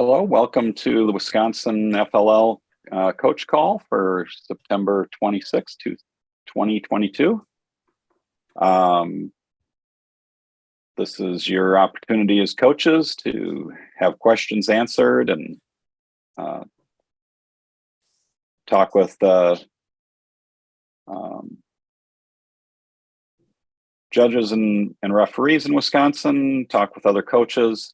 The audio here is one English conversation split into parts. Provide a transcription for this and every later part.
Hello, welcome to the Wisconsin FLL coach call for September 26, 2022. This is your opportunity as coaches to have questions answered and talk with judges and referees in Wisconsin, talk with other coaches.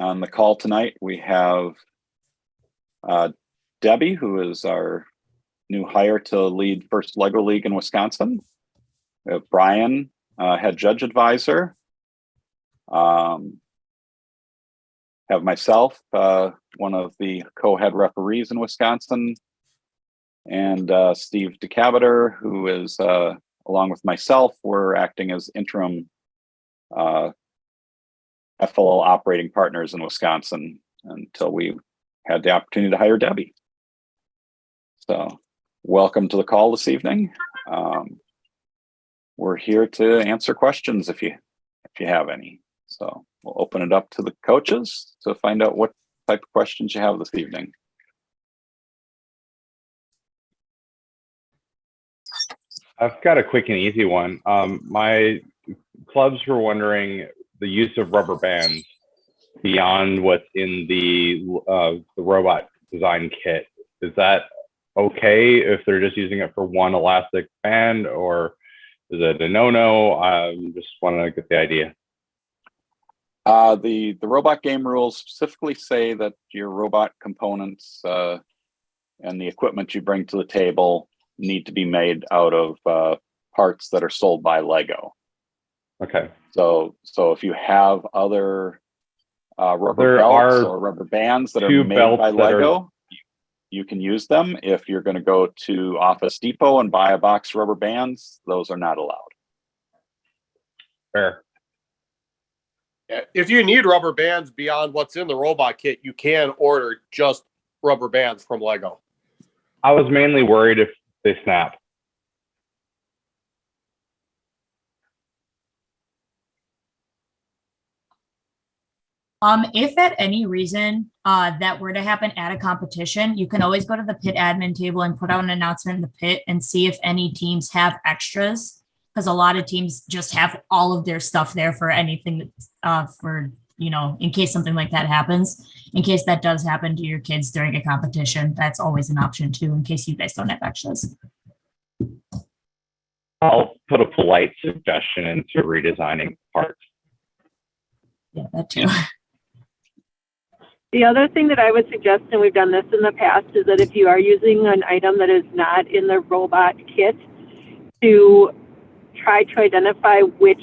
On the call tonight, we have Debbie, who is our new hire to lead First LEGO League in Wisconsin. We have Brian, head judge advisor. Have myself, one of the co-head referees in Wisconsin, and Steve DeCaviter, who is, along with myself, we're acting as interim FLL operating partners in Wisconsin until we had the opportunity to hire Debbie. So welcome to the call this evening. We're here to answer questions if you have any. So we'll open it up to the coaches to find out what type of questions you have this evening. I've got a quick and easy one. My clubs were wondering the use of rubber bands beyond what's in the robot design kit. Is that okay if they're just using it for one elastic band, or is it a no-no? Just want to get the idea. The robot game rules specifically say that your robot components and the equipment you bring to the table need to be made out of parts that are sold by LEGO. Okay. So if you have other rubber belts or rubber bands that are made by LEGO, you can use them. If you're going to go to Office Depot and buy a box of rubber bands, those are not allowed. Fair. If you need rubber bands beyond what's in the robot kit, you can order just rubber bands from LEGO. I was mainly worried if they snap. If at any reason that were to happen at a competition, you can always go to the pit admin table and put out an announcement in the pit and see if any teams have extras, because a lot of teams just have all of their stuff there for anything for, you know, in case something like that happens. In case that does happen to your kids during a competition, that's always an option too, in case you guys don't have extras. I'll put a polite suggestion into redesigning parts. Yeah, that too. The other thing that I would suggest, and we've done this in the past, is that if you are using an item that is not in the robot kit, to try to identify which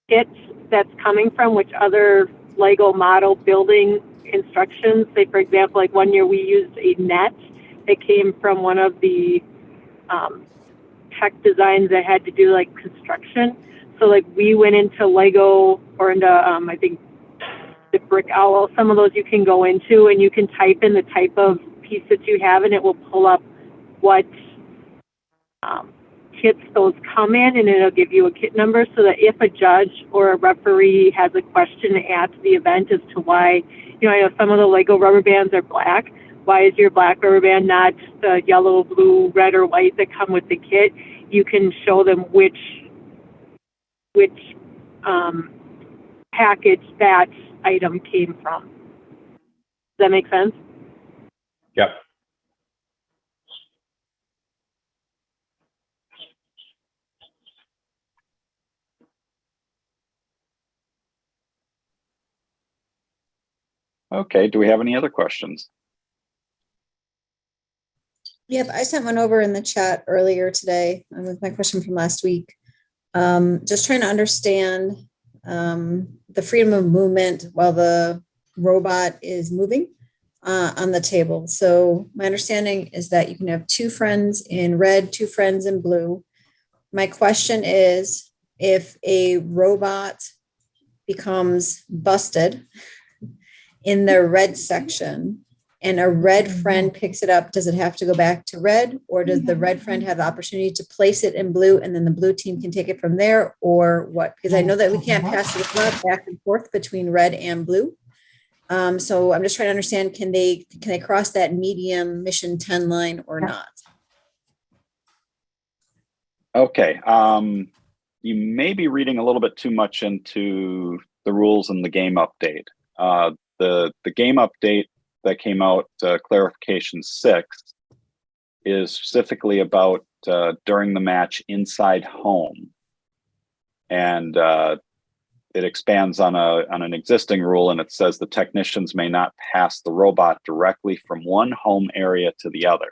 kit that's coming from, which other LEGO model building instructions. Say, for example, like one year we used a net that came from one of the tech designs that had to do like construction. So like we went into LEGO or into, I think, the Brick Owl, some of those you can go into and you can type in the type of piece that you have and it will pull up what kits those come in, and it'll give you a kit number, so that if a judge or a referee has a question at the event as to why, you know, I know some of the LEGO rubber bands are black. Why is your black rubber band not the yellow, blue, red, or white that come with the kit? You can show them which package that item came from. Does that make sense? Yep. Okay, do we have any other questions? Yep, I sent one over in the chat earlier today with my question from last week. Just trying to understand the freedom of movement while the robot is moving on the table. So my understanding is that you can have 2 friends in red, 2 friends in blue. My question is, if a robot becomes busted in the red section and a red friend picks it up, does it have to go back to red, or does the red friend have the opportunity to place it in blue and then the blue team can take it from there, or what? Because I know that we can't pass it back and forth between red and blue. So I'm just trying to understand, can they cross that medium mission 10 line or not? Okay. You may be reading a little bit too much into the rules in the game update. The game update that came out, clarification 6, is specifically about during the match inside home, and it expands on an existing rule, and it says the technicians may not pass the robot directly from one home area to the other.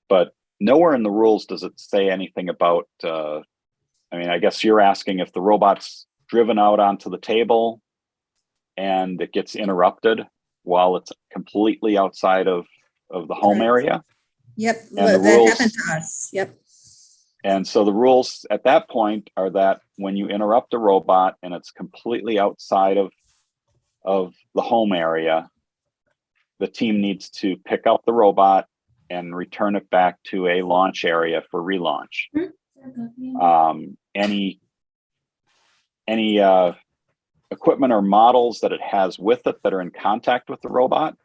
But nowhere in the rules does it say anything about, I mean, I guess you're asking if the robot's driven out onto the table and it gets interrupted while it's completely outside of the home area. Yep, And that happened to us. Yep. And so the rules at that point are that when you interrupt a robot and it's completely outside of the home area, the team needs to pick up the robot and return it back to a launch area for relaunch. Any equipment or models that it has with it that are in contact with the robot,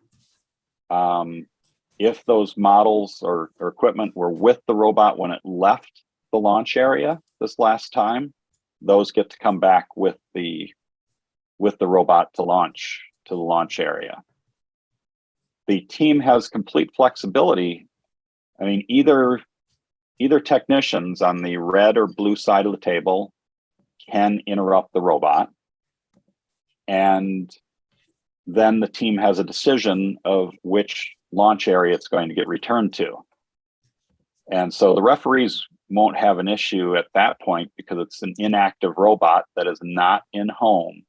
if those models or equipment were with the robot when it left the launch area this last time, those get to come back with the robot to the launch area. The team has complete flexibility. I mean, either technicians on the red or blue side of the table can interrupt the robot, and then the team has a decision of which launch area it's going to get returned to. And so the referees won't have an issue at that point because it's an inactive robot that is not in home,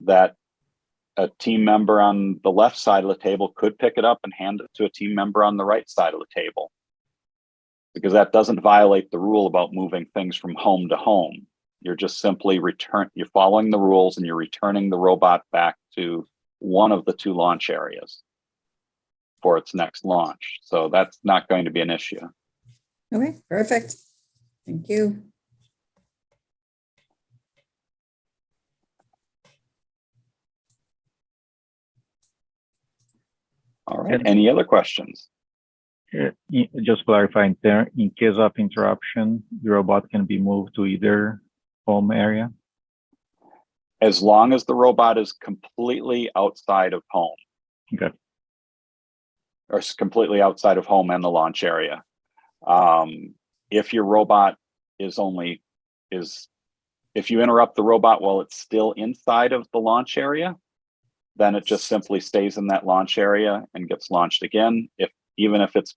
that a team member on the left side of the table could pick it up and hand it to a team member on the right side of the table, because that doesn't violate the rule about moving things from home to home. You're just simply you're following the rules and you're returning the robot back to one of the two launch areas for its next launch. So that's not going to be an issue. Okay, perfect. Thank you. All right. Any other questions? Just clarifying there, in case of interruption, the robot can be moved to either home area? As long as the robot is completely outside of home. Okay. Or completely outside of home and the launch area. If your robot if you interrupt the robot while it's still inside of the launch area, then it just simply stays in that launch area and gets launched again. Even if it's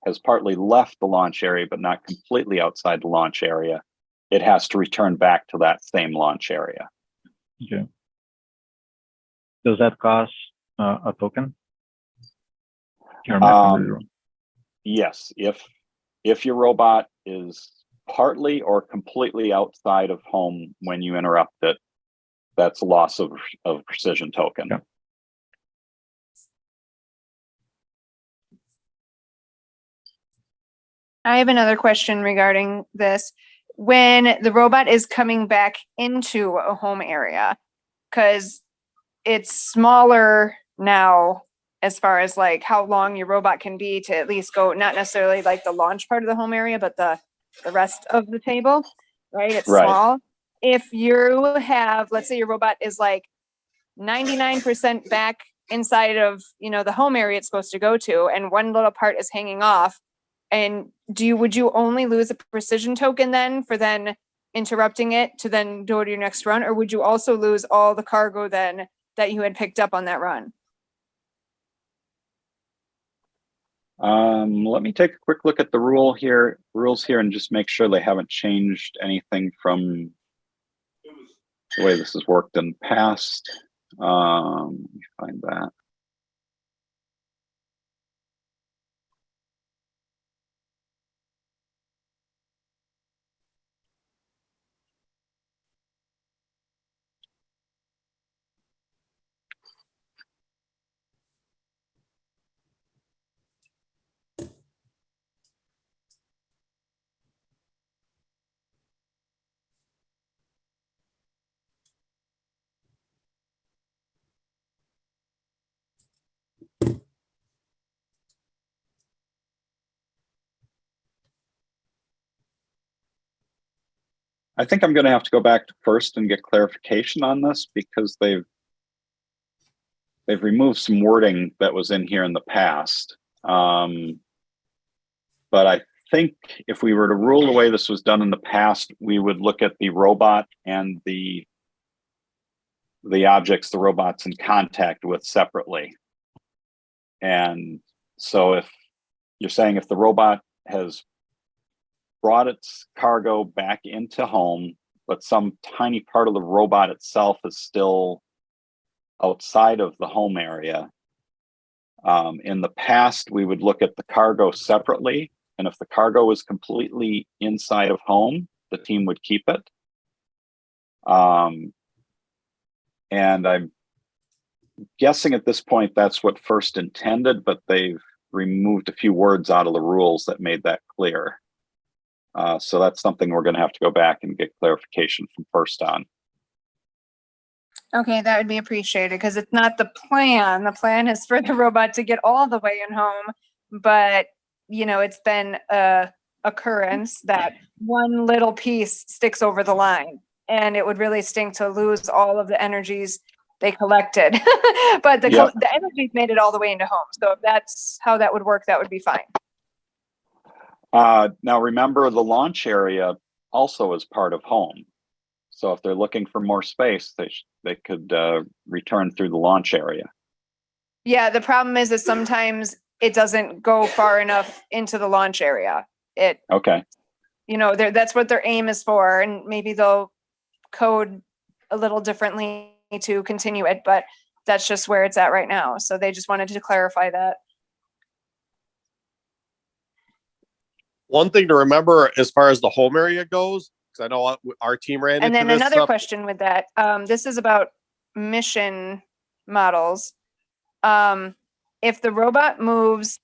has partly left the launch area, but not completely outside the launch area, it has to return back to that same launch area. Okay. Does that cost a token? Yes, if your robot is partly or completely outside of home when you interrupt it, that's loss of precision token. Yeah. I have another question regarding this. When the robot is coming back into a home area, because it's smaller now as far as like how long your robot can be to at least go, not necessarily like the launch part of the home area, but the rest of the table, right? It's right. Small. If you have, let's say your robot is like 99% back inside of, the home area it's supposed to go to, and one little part is hanging off, and would you only lose a precision token then for then interrupting it to then go to your next run, or would you also lose all the cargo then that you had picked up on that run? Let me take a quick look at the rules here and just make sure they haven't changed anything from the way this has worked in the past. Let me find that. I think I'm going to have to go back to first and get clarification on this because they've removed some wording that was in here in the past. But I think if we were to rule the way this was done in the past, we would look at the robot and the objects the robot's in contact with separately. And so if you're saying if the robot has brought its cargo back into home, but some tiny part of the robot itself is still outside of the home area, in the past, we would look at the cargo separately. And if the cargo is completely inside of home, the team would keep it. And I'm guessing at this point, that's what first intended, but they've removed a few words out of the rules that made that clear. So that's something we're going to have to go back and get clarification from first on. Okay, that would be appreciated because it's not the plan. The plan is for the robot to get all the way in home, but you know, it's been a occurrence that one little piece sticks over the line, and it would really stink to lose all of the energies they collected. But the energies made it all the way into home. So if that's how that would work, that would be fine. Now remember, the launch area also is part of home. So if they're looking for more space, they could return through the launch area. Yeah, the problem is that sometimes it doesn't go far enough into the launch area. Okay. You know, that's what their aim is for, and maybe they'll code a little differently to continue it, but that's just where it's at right now. So they just wanted to clarify that. One thing to remember as far as the home area goes, because I know our team ran And into then this another question with that, this is about mission models. If the robot moves,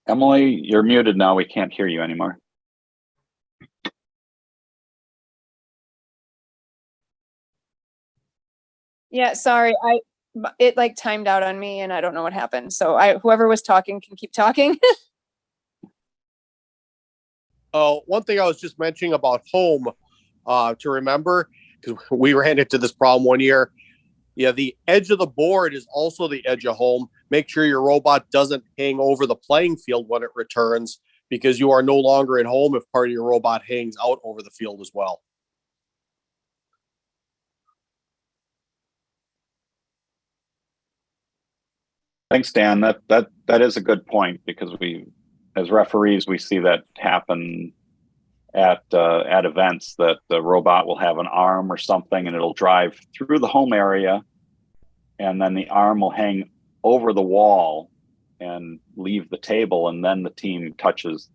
Emily, you're muted now. We can't hear you anymore. yeah, sorry, it like timed out on me and I don't know what happened. So whoever was talking can keep talking. one thing I was just mentioning about home to remember, because we ran into this problem one year. Yeah, the edge of the board is also the edge of home. Make sure your robot doesn't hang over the playing field when it returns, because you are no longer at home if part of your robot hangs out over the field as well. Thanks, Dan. That is a good point, because we, as referees, we see that happen at events, that the robot will have an arm or something and it'll drive through the home area, and then the arm will hang over the wall and leave the table, and then the team touches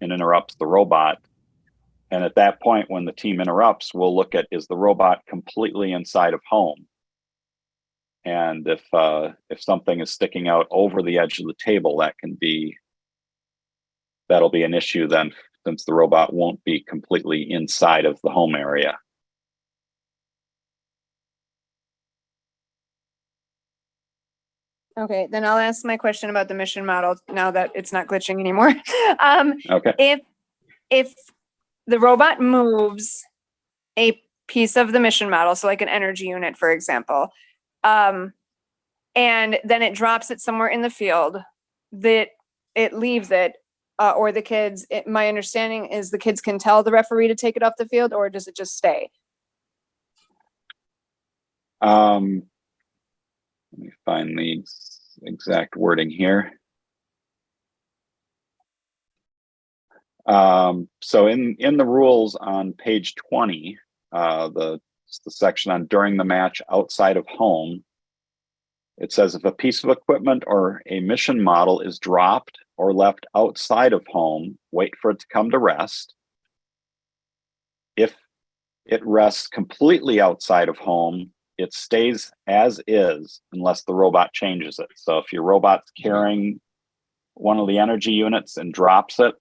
and interrupts the robot. And at that point, when the team interrupts, we'll look at, is the robot completely inside of home? And if something is sticking out over the edge of the table, that'll be an issue then, since the robot won't be completely inside of the home area. Okay, then I'll ask my question about the mission model now that it's not glitching anymore. Okay. If the robot moves a piece of the mission model, so like an energy unit, for example, and then it drops it somewhere in the field, that it leaves it, or the kids, my understanding is the kids can tell the referee to take it off the field, or does it just stay? Let me find the exact wording here. So in the rules on page 20, the section on during the match outside of home, it says if a piece of equipment or a mission model is dropped or left outside of home, wait for it to come to rest. If it rests completely outside of home, it stays as is unless the robot changes it. So if your robot's carrying one of the energy units and drops it,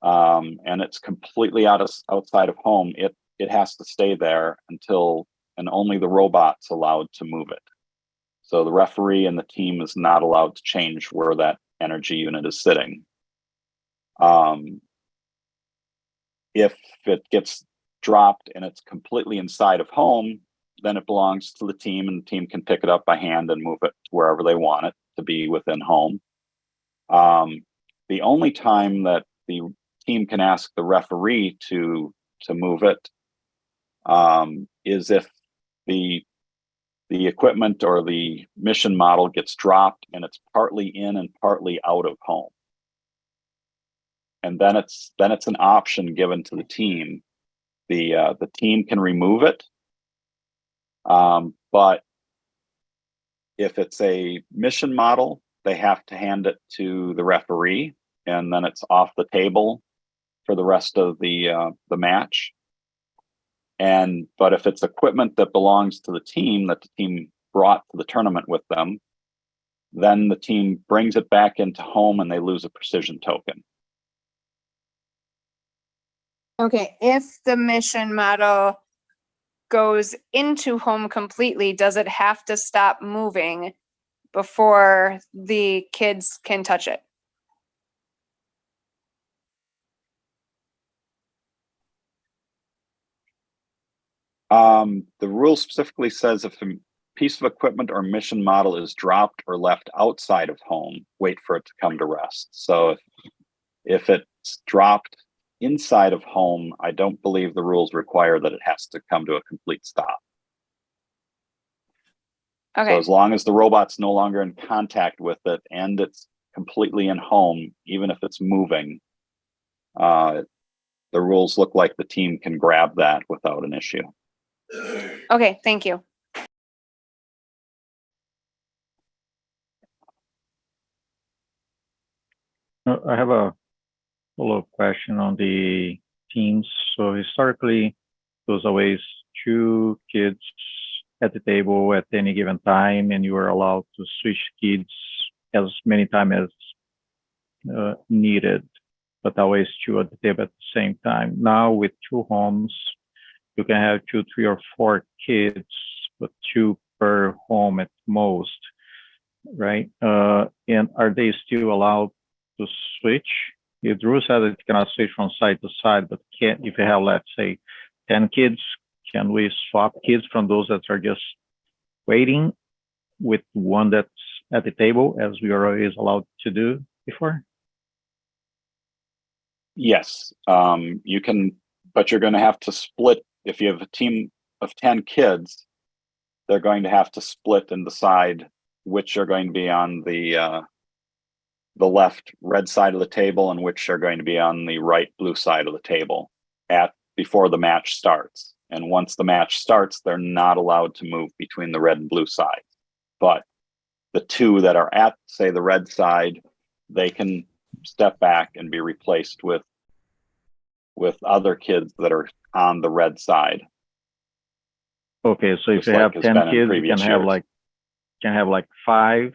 and it's completely outside of home, it has to stay there until and only the robot's allowed to move it. So the referee and the team is not allowed to change where that energy unit is sitting. If it gets dropped and it's completely inside of home, then it belongs to the team, and the team can pick it up by hand and move it to wherever they want it to be within home. The only time that the team can ask the referee to move it is if the equipment or the mission model gets dropped and it's partly in and partly out of home. And then it's an option given to the team. The team can remove it, but if it's a mission model, they have to hand it to the referee, and then it's off the table for the rest of the match. But if it's equipment that belongs to the team that the team brought to the tournament with them, then the team brings it back into home and they lose a precision token. Okay, if the mission model goes into home completely, does it have to stop moving before the kids can touch it? The rule specifically says if a piece of equipment or mission model is dropped or left outside of home, wait for it to come to rest. So if it's dropped inside of home, I don't believe the rules require that it has to come to a complete stop. Okay. So as long as the robot's no longer in contact with it and it's completely in home, even if it's moving, the rules look like the team can grab that without an issue. Okay, thank you. I have a follow-up question on the teams. So historically, there was always 2 kids at the table at any given time, and you were allowed to switch kids as many times as needed, but always 2 at the table at the same time. Now with 2 homes, you can have 2, 3, or 4 kids, but 2 per home at most, right? And are they still allowed to switch? The rule says that you cannot switch from side to side, but if you have, let's say, 10 kids, can we swap kids from those that are just waiting with one that's at the table, as we are always allowed to do before? Yes, you can, but you're going to have to split. If you have a team of 10 kids, they're going to have to split and decide which are going to be on the left red side of the table and which are going to be on the right blue side of the table before the match starts. And once the match starts, they're not allowed to move between the red and blue sides. But the 2 that are at, say, the red side, they can step back and be replaced with other kids that are on the red side. Okay, so if you have 10 kids, you can have like 5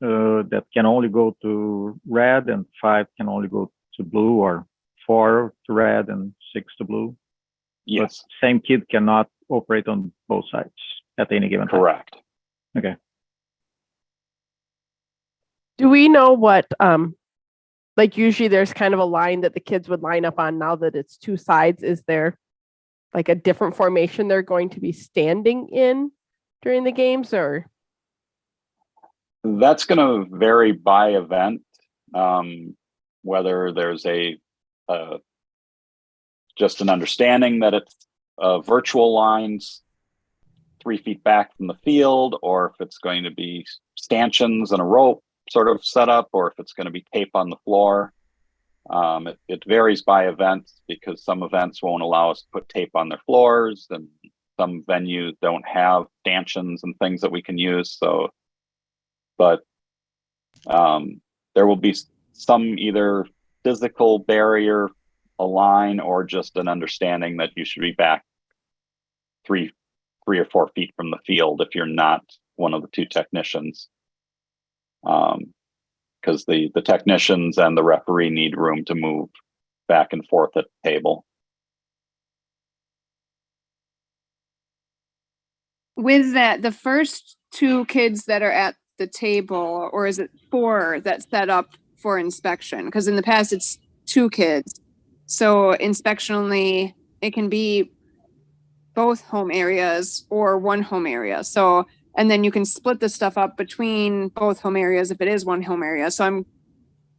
that can only go to red, and 5 can only go to blue, or 4 to red and 6 to blue. Yes. But same kid cannot operate on both sides at any given time. Correct. Okay. Do we know what, like usually there's kind of a line that the kids would line up on. Now that it's 2 sides, is there like a different formation they're going to be standing in during the games, or? That's going to vary by event, whether there's just an understanding that it's virtual lines 3 feet back from the field, or if it's going to be stanchions and a rope sort of setup, or if it's going to be tape on the floor. It varies by events, because some events won't allow us to put tape on their floors, and some venues don't have stanchions and things that we can use. But there will be some either physical barrier, a line, or just an understanding that you should be back 3 or 4 feet from the field if you're not one of the 2 technicians. Because the technicians and the referee need room to move back and forth at the table. with that, the first 2 kids that are at the table, or is it 4 that's set up for inspection? Because in the past it's 2 kids. So inspection only, it can be both home areas or one home area. So, and then you can split the stuff up between both home areas if it is one home area. So I'm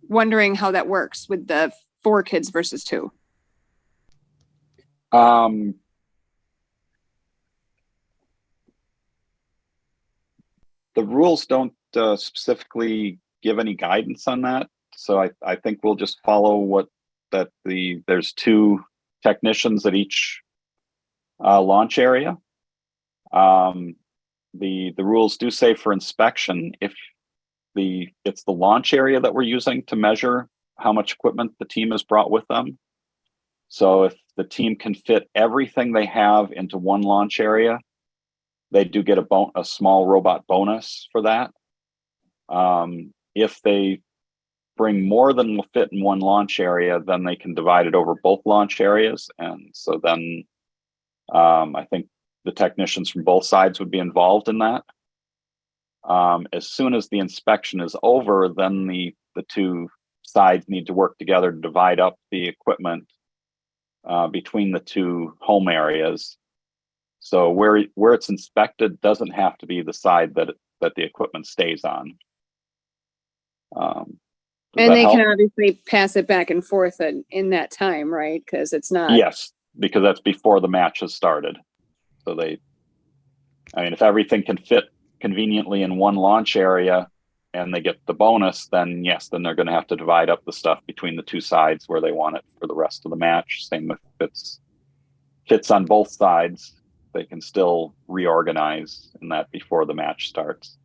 wondering how that works with the 4 kids versus 2. The rules don't specifically give any guidance on that. So I think we'll just follow there's 2 technicians at each launch area. The rules do say for inspection, if it's the launch area that we're using to measure how much equipment the team has brought with them. So if the team can fit everything they have into one launch area, they do get a small robot bonus for that. If they bring more than will fit in one launch area, then they can divide it over both launch areas. And so then I think the technicians from both sides would be involved in that. As soon as the inspection is over, then the 2 sides need to work together to divide up the equipment between the 2 home areas. So where it's inspected doesn't have to be the side that the equipment stays on. And they can obviously pass it back and forth in that time, right? Because it's not. Yes, because that's before the match has started. So if everything can fit conveniently in one launch area and they get the bonus, then yes, then they're going to have to divide up the stuff between the 2 sides where they want it for the rest of the match. Same if it fits on both sides, they can still reorganize in that before the match starts.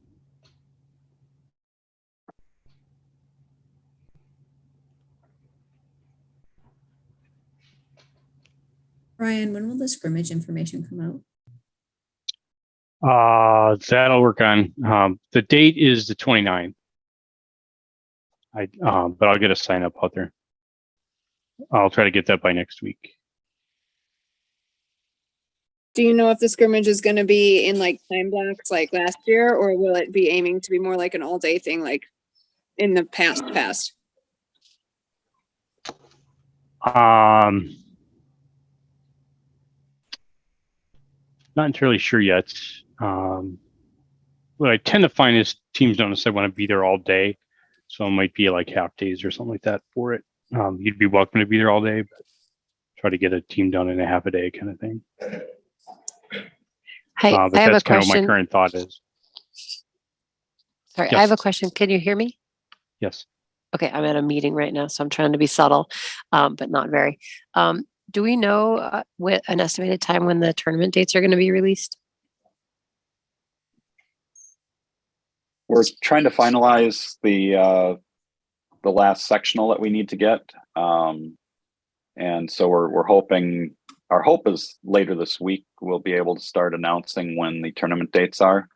Ryan, when will the scrimmage information come out? That'll work on. The date is the 29th. But I'll get a sign up out there. I'll try to get that by next week. Do you know if the scrimmage is going to be in like time blocks like last year, or will it be aiming to be more like an all day thing like in the past? Not entirely sure yet. What I tend to find is teams don't necessarily want to be there all day. So it might be like half days or something like that for it. You'd be welcome to be there all day, but try to get a team done in a half a day kind of thing. Hi, but I have that's a kind of question. what my current thought is. Sorry, Yes. I have a question. Can you hear me? Yes. Okay, I'm at a meeting right now, so I'm trying to be subtle, but not very. Do we know what an estimated time when the tournament dates are going to be released? We're trying to finalize the last sectional that we need to get, and so we're hoping. Our hope is later this week we'll be able to start announcing when the tournament dates are.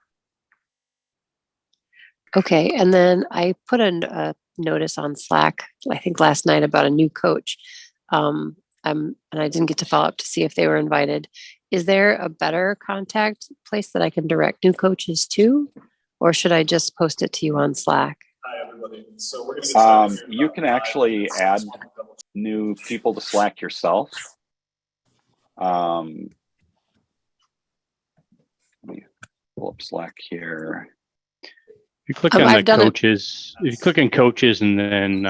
Okay, and then I put a notice on Slack, I think last night, about a new coach. And I didn't get to follow up to see if they were invited. Is there a better contact place that I can direct new coaches to, or should I just post it to you on Slack? Hi, everybody. So we're going to get started here in You about can 5 actually minutes. add new people to Slack yourself. Let me pull up Slack here. If you click on the coaches, if you click on coaches and then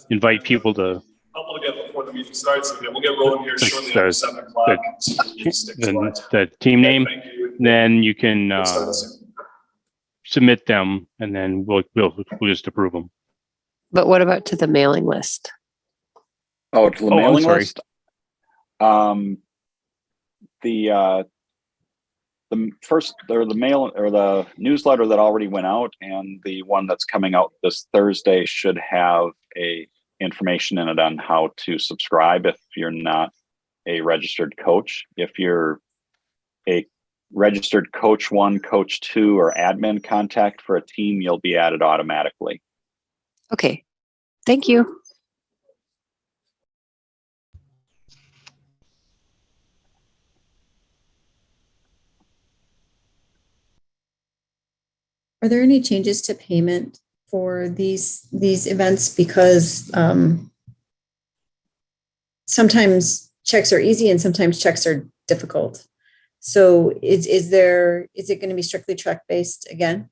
invite people to Helpful to get before the meeting starts. Again, we'll get rolling here shortly after 7 o'clock. the team name, then you can submit them, and then we'll just approve them. But what about to the mailing list? Oh, to the mailing list. The first or the mail or the newsletter that already went out and the one that's coming out this Thursday should have information in it on how to subscribe if you're not a registered coach. If you're a registered coach 1, coach 2, or admin contact for a team, you'll be added automatically. Okay, thank you. Are there any changes to payment for these events? Because sometimes checks are easy and sometimes checks are difficult. So is it going to be strictly check based again?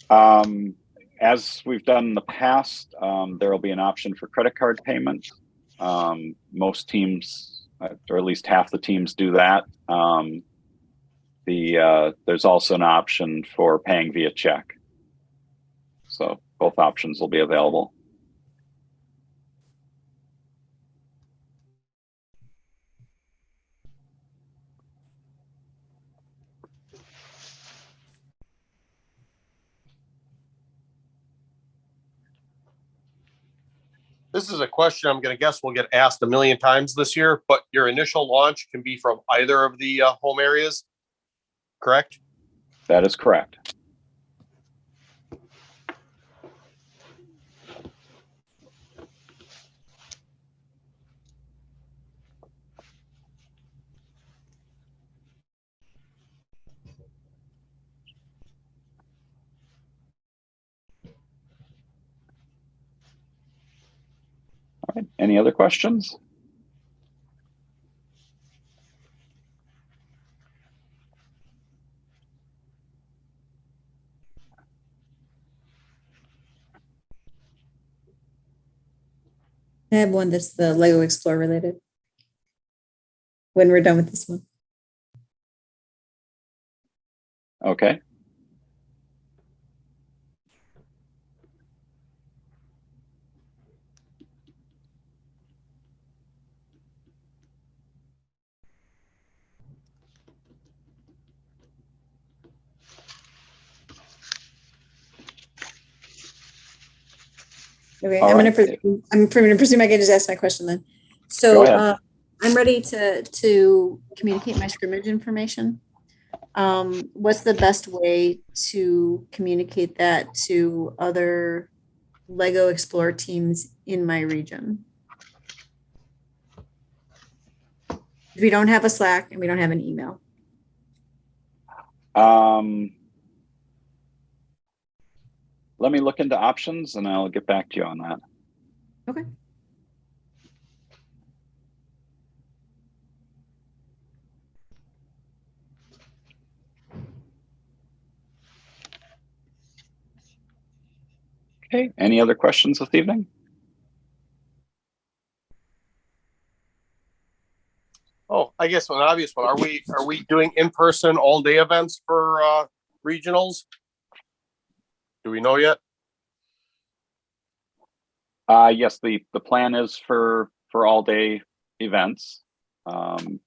As we've done in the past, there will be an option for credit card payment. Most teams, or at least half the teams, do that. There's also an option for paying via check. So both options will be available. This is a question I'm going to guess will get asked a million times this year, but your initial launch can be from either of the home areas, correct? That is correct. All right. Any other questions? I have one that's the Lego Explore related. When we're done with this one. Okay. Okay, All I'm right. going to presume I can just ask my question then. So I'm ready to communicate my scrimmage information. What's the best way to communicate that to other Lego Explore teams in my region? We don't have a Slack and we don't have an email. Let me look into options and I'll get back to you on that. Okay. Okay. Any other questions this evening? Oh, I guess an obvious one. Are we doing in-person all-day events for regionals? Do we know yet? Yes, the plan is for all day events. And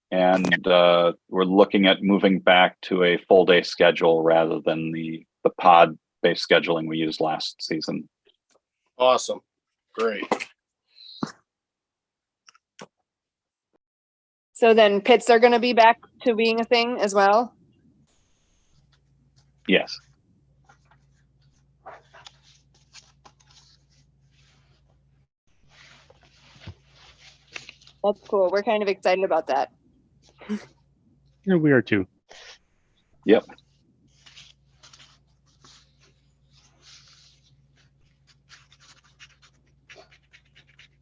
we're looking at moving back to a full day schedule rather than the pod based scheduling we used last season. Awesome. Great. So then pits are going to be back to being a thing as well? Yes. That's cool. We're kind of excited about that. Yeah, we are too. Yep.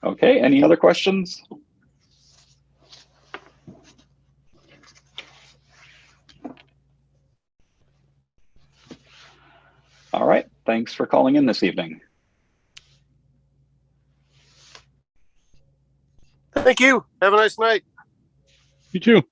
Okay, any other questions? All right, thanks for calling in this evening. Thank you. Have a nice night. You too.